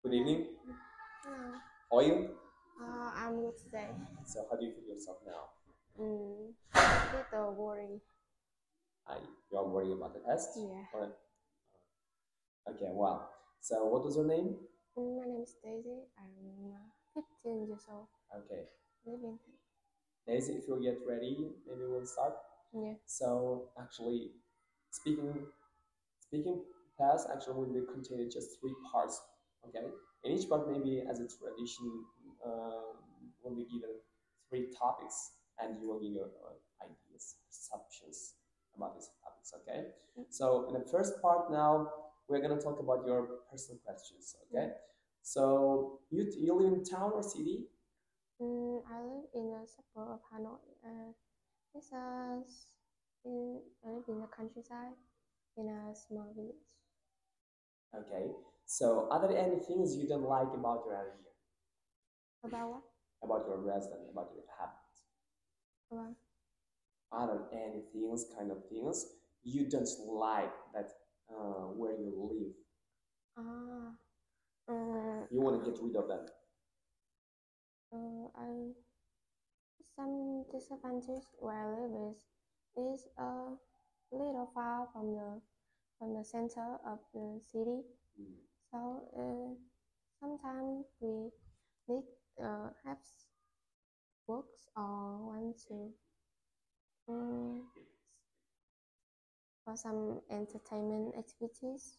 Good evening. Hello. How are you? I'm good today. So, how do you feel yourself now? Little worry. You are worried about the test? Yeah. Or, okay, well. So, what was your name? My name is Daisy. I'm 15 years old. Okay. Living. Daisy, if you get ready, maybe we'll start. Yeah. So, actually, speaking speaking test actually will be contained just three parts. Okay. In each part, maybe as a tradition, will be given three topics, and you will give your ideas, perceptions about these topics. Okay. So in the first part now, we're gonna talk about your personal questions. Okay. So you live in town or city? I live in a suburb of Hanoi. It's a, I live in the countryside in a small village. Okay. So are there any things you don't like about your area? About what? About your resident, about your habits? About Are there any things, kind of things you don't like that where you live? ah, uh, You want to get rid of them? I some disadvantage where I live is a little far from the center of the city. So sometimes we need have books or want to um, for some entertainment activities.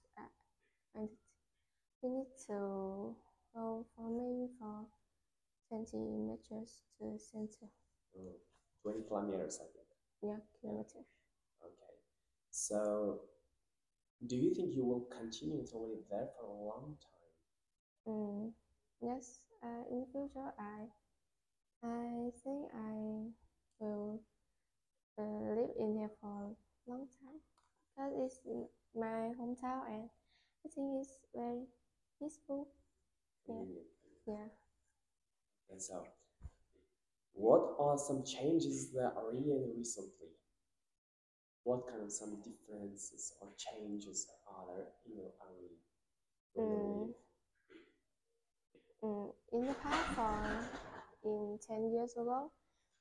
And we need to go for maybe for 20 meters to the center. 20 kilometers, I think. Yeah, kilometer. Okay. So, do you think you will continue to live there for a long time? Yes, in the future, I think I will live in here for a long time because it's my hometown and I think it's very peaceful. Yeah. Yeah. And so, what are some changes that are really recently? What kind of some differences or changes are there in your area where you live? In the past, in 10 years ago,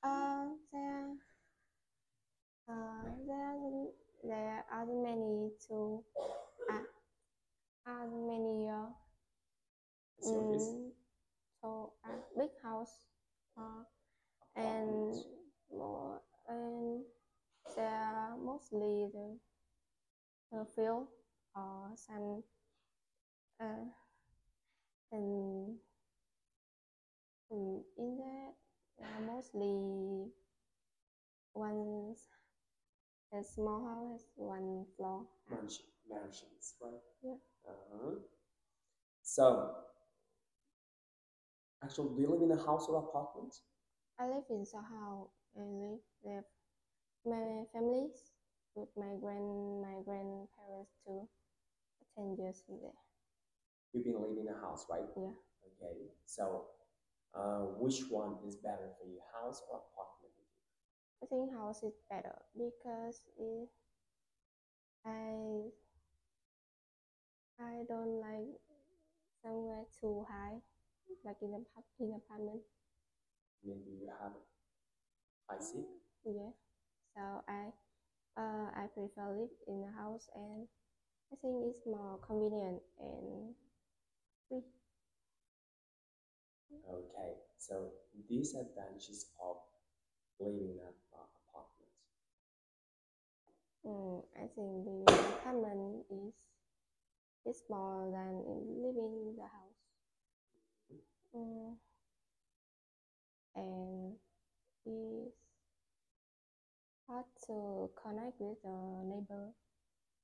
uh, there there are many to are many so big house and more and they are mostly the field or some uh, and, in that mostly one a small house one floor. Mansions, right? Yeah. So, actually, do you live in a house or apartment? I live in Sahau and live with my families with my grandparents too. 10 years in there. You've been living in a house, right? Yeah. Okay. So, which one is better for you, house or apartment? I think house is better because I I don't like somewhere too high, like in apartment. Maybe you have. I see. Yeah. So I prefer live in a house and I think it's more convenient and free. Okay. So, disadvantages of living in an apartment. I think living in apartment is more than living in the house. And it's hard to connect with the neighbor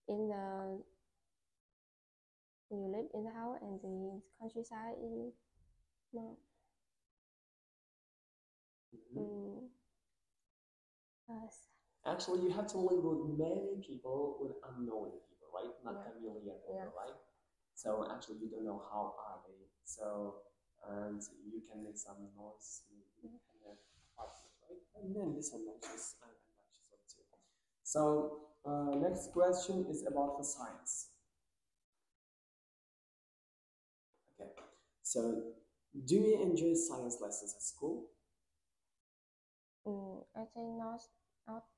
in the when you live in the house and the countryside is more Actually, you have to live with many people, with unknown people, right? Not familiar people, right? So actually, you don't know how are they. So and you can make some noise in the apartment, right? And then disadvantages and advantages of too. So next question is about the science. Okay. So, do you enjoy science lessons at school? I think not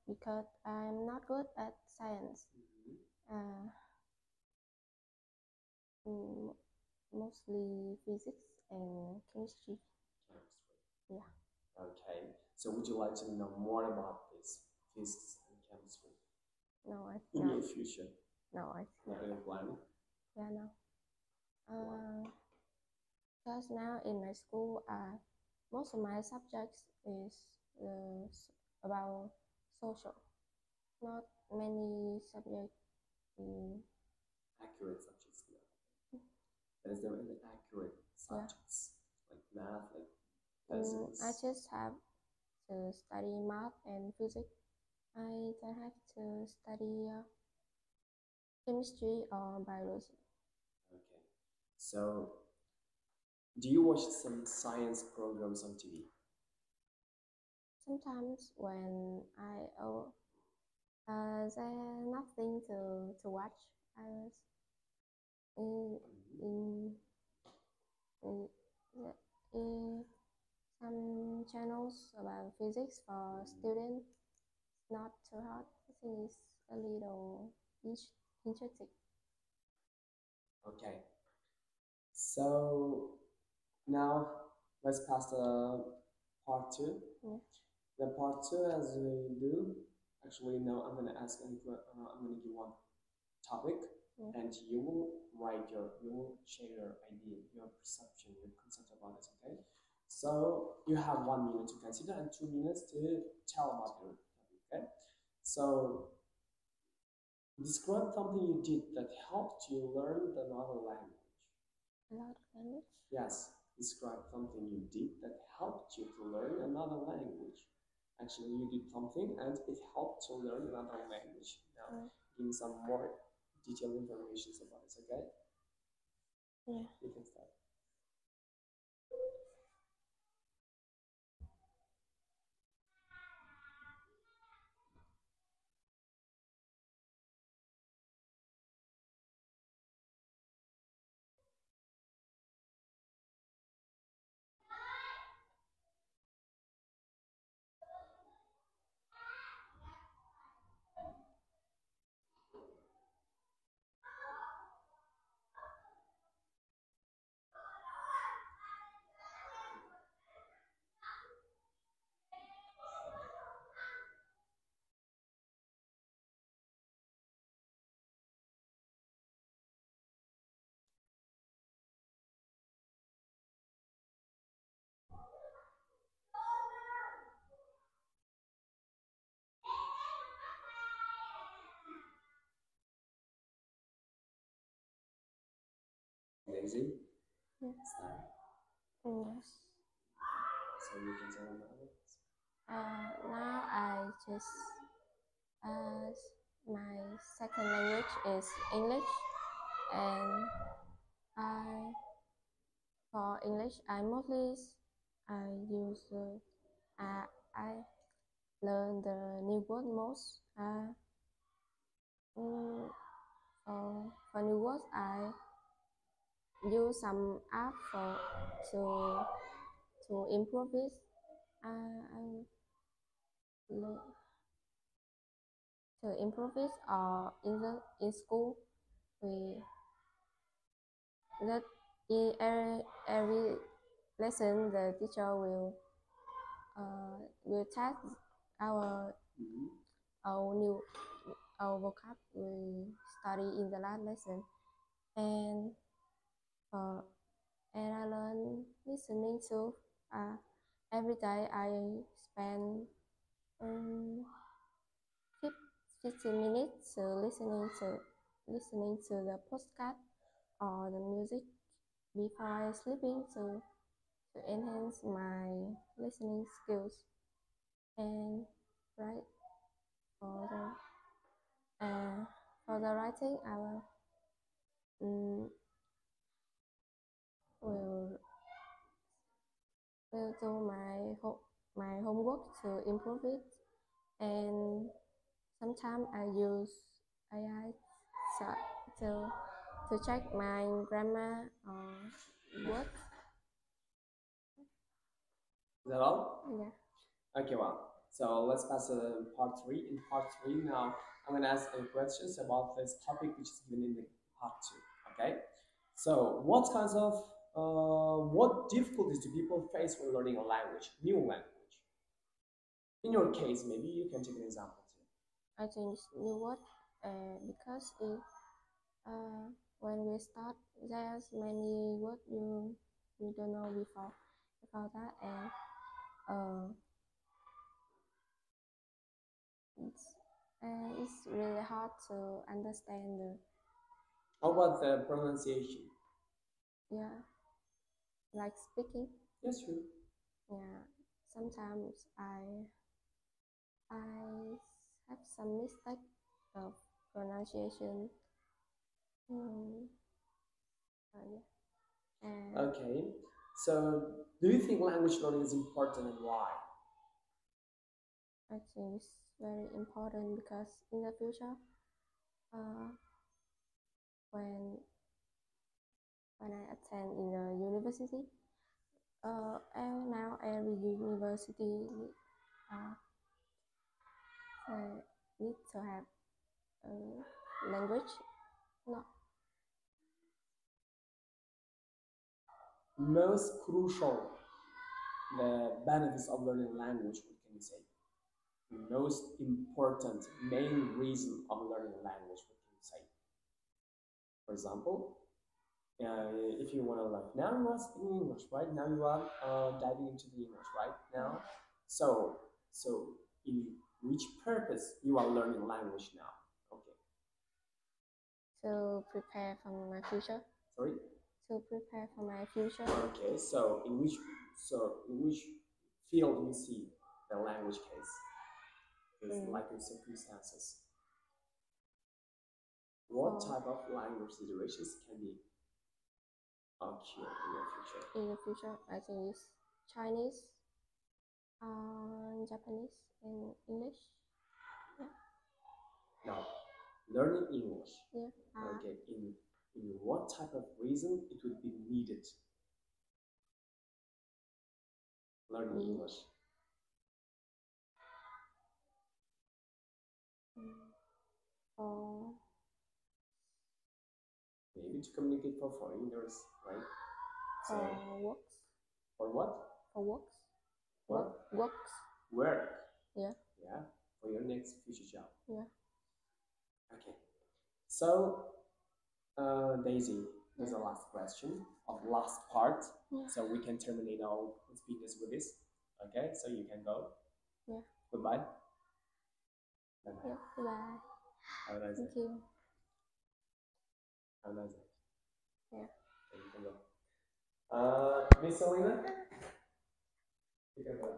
because I'm not good at science. Uh, mm, Mostly physics and chemistry. Chemistry. Yeah. Okay. So, would you like to know more about this physics and chemistry No, I in no your future? no I What are you planning? yeah no. Because now in my school, most of my subjects is about social. Not many subjects. Mm, Accurate subjects. But is there any accurate yeah. subjects like math, like I physics? just have to study math and physics. I don't have to study chemistry or biology. Okay. So, do you watch some science programs on TV? Sometimes when there's nothing to watch, I was in in in, in some channels about physics for students. Not too hard. I think it's a little interesting. Okay. So now let's pass the part two. Yeah. The part two, as we do, actually, no, I'm gonna ask, I'm gonna give one topic, Yeah. and you will share your idea, your perception, your concept about it. Okay. So you have 1 minute to consider and 2 minutes to tell about your topic. Okay. So describe something you did that helped you learn another language. Another language. Yes, describe something you did that helped you to learn another language. Actually, you did something and it helped to learn another language. Now, give me some more detailed information about it, okay? Yeah. You can start. Lazy? Yeah. Start. Yes. So you can tell another. Now I just uh, my second language is English, and I for English I mostly I use I learn the new word most. Mm, for new words I use some app for to improve it. I learn to improve it or in school we that in every lesson the teacher will test our Mhm. our new our vocab we study in the last lesson, and uh, I learn listening too. Every day I spend um, 15 minutes to listening to the podcast or the music before sleeping to enhance my listening skills, and right for uh, for the writing I um, will will do my homework to improve it, and sometimes I use AI so- to check my grammar or words. Is that all? Yeah. Okay, well, so let's pass to part three. In part three, now I'm going to ask questions about this topic which is given in the part two. Okay, so what difficulties do people face when learning a language, new language? In your case, maybe you can take an example too. I think new word because when we start, there's many words you don't know before that, and it's it's really hard to understand the How about the pronunciation? yeah, like speaking. Yes, true. Yeah, sometimes I have some mistake of pronunciation. Mm, yeah. And Okay, so do you think language learning is important and why? I think it's very important because in the future, uh, when when I attend in the university, and now every university uh, need to have language. No, Most crucial, the benefits of learning language, what can you say? Most important, main reason of learning language, what can you say? For example, if you want to like now you are speaking English, right? Now you are diving into the English, right? Now, so in which purpose you are learning language now? Okay. to prepare for my future. Sorry. To prepare for my future. Okay. In which field you see the language case? Is like in circumstances. What type of language situations can be occur in the future? In the future, I think it's Chinese, Japanese, and English. Yeah. Now, learning English. Yeah. Okay. In what type of reason it would be needed? Learning English. For maybe to communicate for foreigners, right? So works. For what? For works. What? Works. Work. Yeah. Yeah. For your next future job. Yeah. Okay. So, Daisy, there's a last question of last part. Yeah. So we can terminate our speakers with this. Okay. So you can go. Yeah. Goodbye. Bye. Yeah. Bye. Have a nice day. Thank you. Have a nice day. Yeah. Okay, you can go. Miss Selena? You can go.